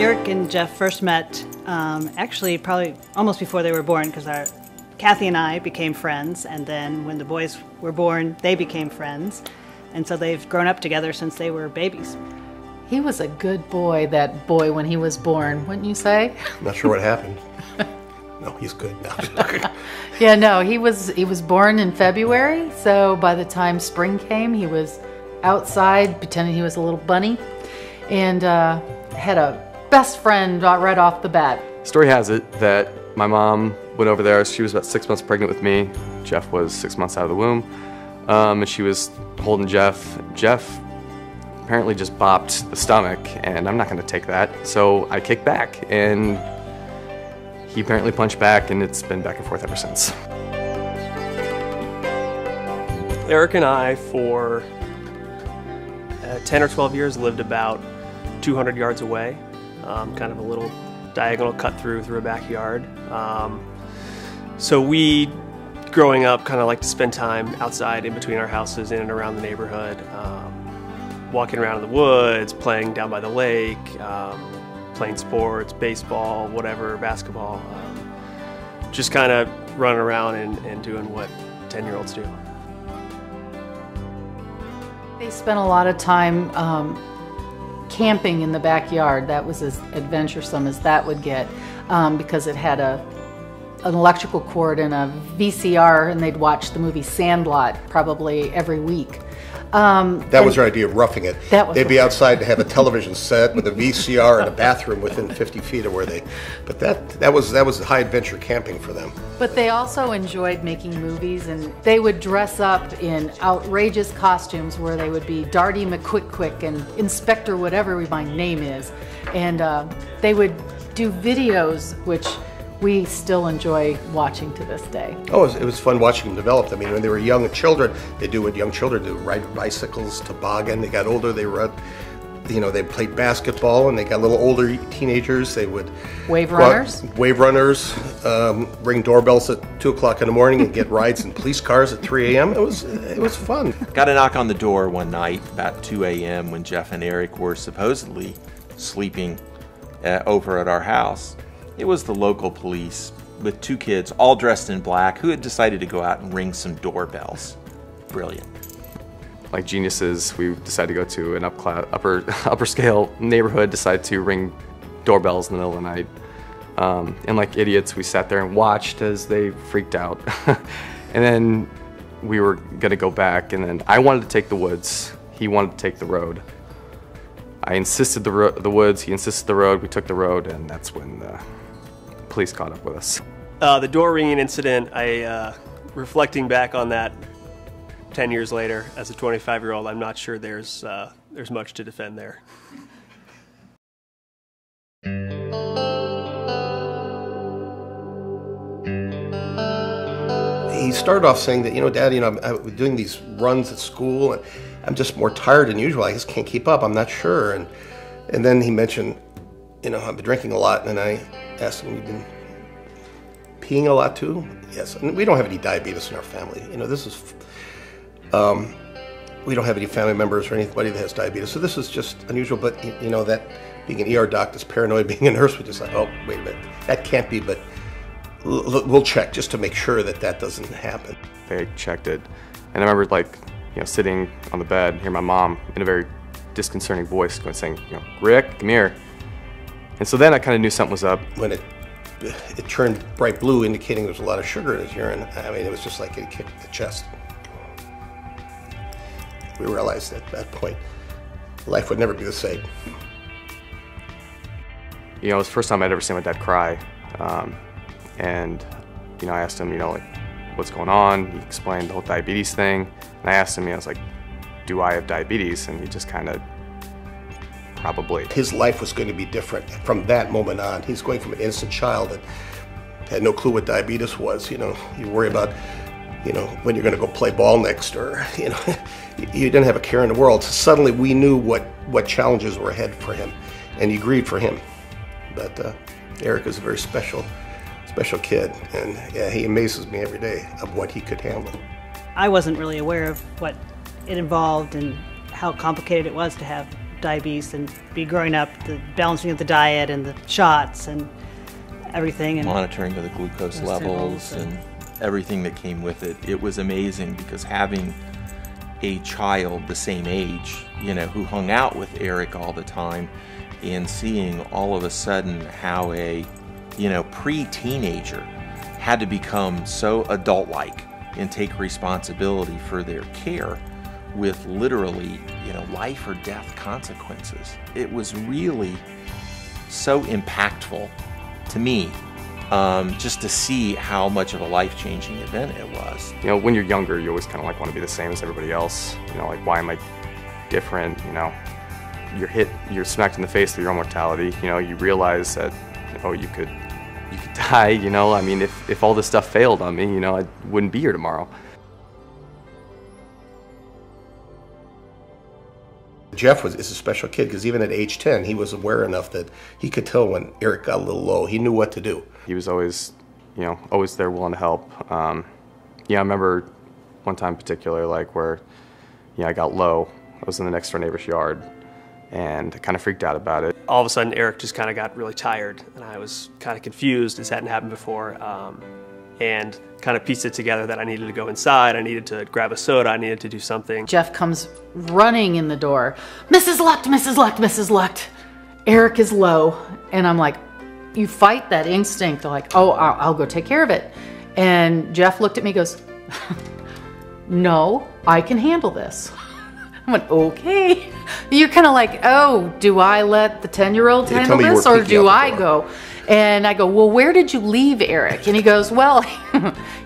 Eric and Jeff first met actually probably almost before they were born, because Kathy and I became friends, and then when the boys were born, they became friends. And so they've grown up together since they were babies. He was a good boy, that boy, when he was born, wouldn't you say? I'm not sure what happened. No, he's good now. Yeah, no, he was born in February, so by the time spring came, he was outside pretending he was a little bunny, and had a best friend right off the bat. Story has it that my mom went over there. She was about 6 months pregnant with me. Jeff was 6 months out of the womb, and she was holding Jeff. Jeff apparently just bopped the stomach, and I'm not going to take that, so I kicked back, and he apparently punched back, and it's been back and forth ever since. Eric and I, for 10 or 12 years, lived about 200 yards away, kind of a little diagonal cut through a backyard. So we, growing up, kind of like to spend time outside in between our houses, in and around the neighborhood, walking around in the woods, playing down by the lake, playing sports, baseball, whatever, basketball, just kind of running around and doing what 10-year-olds do. They spent a lot of time camping in the backyard. That was as adventuresome as that would get, because it had an electrical cord and a VCR, and they'd watch the movie Sandlot probably every week. That was their idea of roughing it. They'd be outside to have a television set with a VCR and a bathroom within 50 feet of where they. But that was high adventure camping for them. But they also enjoyed making movies, and they would dress up in outrageous costumes where they would be Darty McQuick and Inspector whatever my name is, and they would do videos which we still enjoy watching to this day. Oh, it was fun watching them develop. I mean, when they were young children, they do what young children do: ride bicycles, toboggan. They got older, they were, they played basketball, and they got a little older teenagers. They would wave runners, ring doorbells at 2 o'clock in the morning, and get rides in police cars at 3 a.m. It was fun. Got a knock on the door one night about 2 a.m. when Jeff and Eric were supposedly sleeping over at our house. It was the local police with 2 kids, all dressed in black, who had decided to go out and ring some doorbells. Brilliant. Like geniuses, we decided to go to an upper scale neighborhood, decided to ring doorbells in the middle of the night. And like idiots, we sat there and watched as they freaked out. And then we were gonna go back, and then I wanted to take the woods. He wanted to take the road. I insisted the woods, he insisted the road, we took the road, and that's when the police caught up with us. The door ringing incident, reflecting back on that 10 years later as a 25-year-old, I'm not sure there's much to defend there. He started off saying that, Dad, I'm doing these runs at school, and I'm just more tired than usual. I just can't keep up. I'm not sure. And then he mentioned, I've been drinking a lot, and I asked him, you've been peeing a lot too? Yes. And we don't have any diabetes in our family. This is, we don't have any family members or anybody that has diabetes, so this is just unusual. But, that being an ER doc is paranoid, being a nurse, we just like, oh, wait a minute, that can't be, but we'll check just to make sure that doesn't happen. They checked it, and I remember sitting on the bed, hear my mom in a very disconcerting voice saying, Rick, come here. And so then I kind of knew something was up. When it turned bright blue, indicating there was a lot of sugar in his urine, I mean, it was just like it kicked the chest. We realized at that point, life would never be the same. It was the first time I'd ever seen my dad cry. And I asked him, what's going on? He explained the whole diabetes thing. And I asked him, I was like, do I have diabetes? And he just kind of, probably. His life was going to be different from that moment on. He's going from an innocent child that had no clue what diabetes was. You worry about, when you're going to go play ball next, or, you didn't have a care in the world. So suddenly we knew what challenges were ahead for him, and you grieved for him. But Eric is a very special kid, and yeah, he amazes me every day of what he could handle. I wasn't really aware of what it involved and how complicated it was to have diabetes and be growing up, the balancing of the diet and the shots and everything. And monitoring of the glucose levels and everything that came with it. It was amazing because having a child the same age, you know, who hung out with Eric all the time, and seeing all of a sudden how a, you know, pre-teenager had to become so adult-like and take responsibility for their care with literally, you know, life or death consequences. It was really so impactful to me, just to see how much of a life-changing event it was. You know, when you're younger, you always kind of like want to be the same as everybody else. You know, like, why am I different? You know, you're smacked in the face through your own mortality. You know, you realize that, oh, you could die. You know, I mean, if all this stuff failed on me, you know, I wouldn't be here tomorrow. Jeff is a special kid because even at age 10, he was aware enough that he could tell when Eric got a little low. He knew what to do. He was always, you know, always there willing to help. Yeah, I remember one time in particular, like, where, you know, I got low. I was in the next door neighbor's yard and I kind of freaked out about it. All of a sudden, Eric just kind of got really tired, and I was kind of confused. This hadn't happened before, and kind of pieced it together that I needed to go inside, I needed to grab a soda, I needed to do something. Jeff comes running in the door. Mrs. Lucht, Mrs. Lucht, Mrs. Lucht. Eric is low. And I'm like, you fight that instinct, like, oh, I'll go take care of it. And Jeff looked at me and goes, no, I can handle this. I went, okay. You're kind of like, oh, do I let the 10-year-old handle this, or do I go? And I go, well, where did you leave Eric? And he goes, well,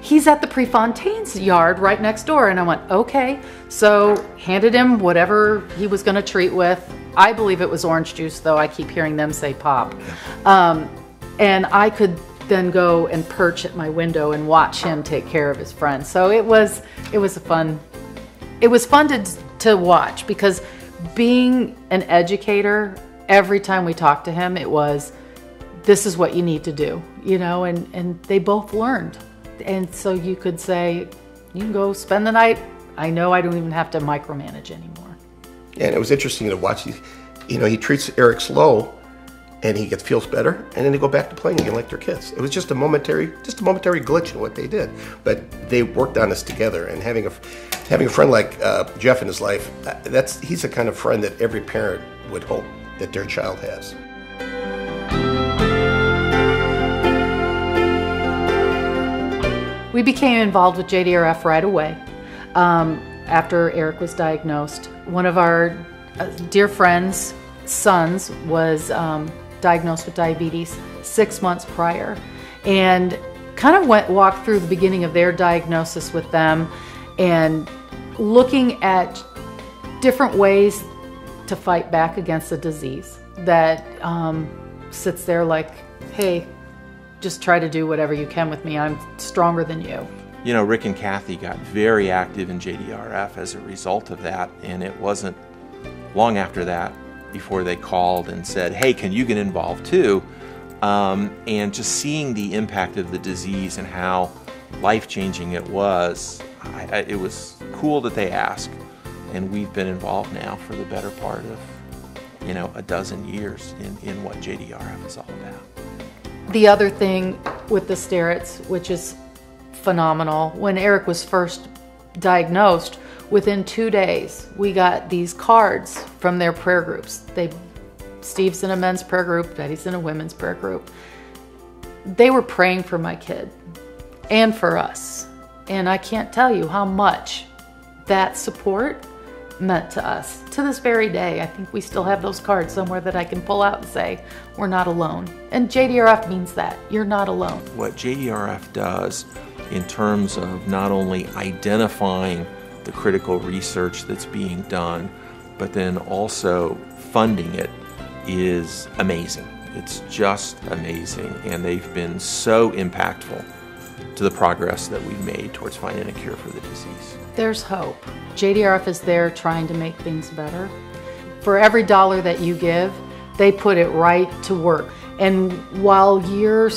he's at the Prefontaine's yard right next door. And I went, okay. So handed him whatever he was going to treat with. I believe it was orange juice, though. I keep hearing them say pop. And I could then go and perch at my window and watch him take care of his friend. So it was fun to watch, because being an educator, every time we talked to him, it was, this is what you need to do, you know, and they both learned. And so you could say, you can go spend the night. I know I don't even have to micromanage anymore. And it was interesting to watch. You know, he treats Eric slow, and he feels better, and then they go back to playing again like they're kids. It was just a momentary glitch in what they did, but they worked on this together. And having a friend like Jeff in his life, he's the kind of friend that every parent would hope that their child has. We became involved with JDRF right away after Eric was diagnosed. One of our dear friends' sons was diagnosed with diabetes 6 months prior, and kind of walked through the beginning of their diagnosis with them and looking at different ways to fight back against a disease that sits there like, hey, just try to do whatever you can with me. I'm stronger than you. You know, Rick and Kathy got very active in JDRF as a result of that, and it wasn't long after that before they called and said, hey, can you get involved too? And just seeing the impact of the disease and how life-changing it was cool that they asked. And we've been involved now for the better part of, you know, a dozen years in what JDRF is all about. The other thing with the Sterretts, which is phenomenal, when Eric was first diagnosed, within 2 days, we got these cards from their prayer groups. Steve's in a men's prayer group, Betty's in a women's prayer group. They were praying for my kid and for us. And I can't tell you how much that support meant to us. To this very day, I think we still have those cards somewhere that I can pull out and say, we're not alone. And JDRF means that. You're not alone. What JDRF does in terms of not only identifying the critical research that's being done, but then also funding it, is amazing. It's just amazing, and they've been so impactful to the progress that we've made towards finding a cure for the disease. There's hope. JDRF is there trying to make things better. For every dollar that you give, they put it right to work. And while you're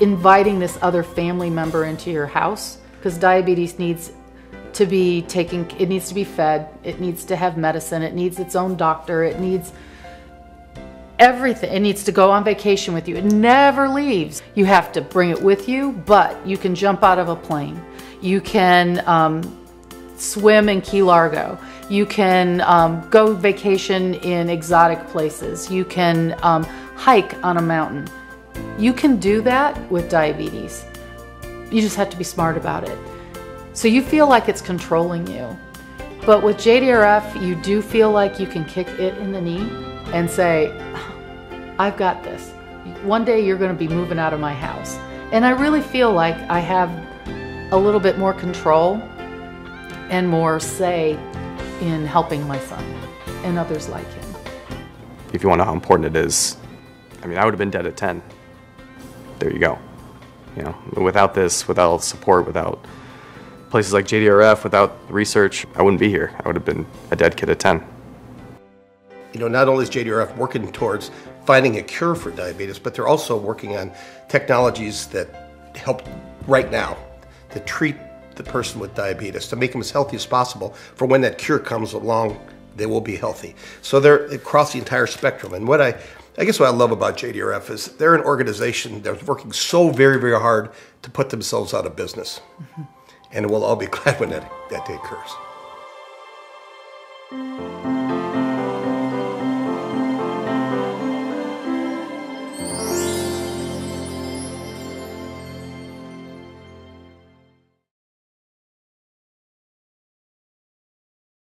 inviting this other family member into your house, because diabetes needs to be taken, it needs to be fed, it needs to have medicine, it needs its own doctor, it needs everything. It needs to go on vacation with you. It never leaves. You have to bring it with you, but you can jump out of a plane. You can swim in Key Largo. You can go vacation in exotic places. You can hike on a mountain. You can do that with diabetes. You just have to be smart about it. So you feel like it's controlling you. But with JDRF, you do feel like you can kick it in the knee and say, I've got this. One day you're going to be moving out of my house. And I really feel like I have a little bit more control and more say in helping my son and others like him. If you want to know how important it is, I mean, I would have been dead at 10. There you go. You know, without this, without support, without places like JDRF, without research, I wouldn't be here. I would have been a dead kid at 10. You know, not only is JDRF working towards finding a cure for diabetes, but they're also working on technologies that help right now to treat the person with diabetes, to make them as healthy as possible for when that cure comes along, they will be healthy. So they're across the entire spectrum. And what I guess what I love about JDRF is they're an organization that's working so very, very hard to put themselves out of business. And we'll all be glad when that day occurs.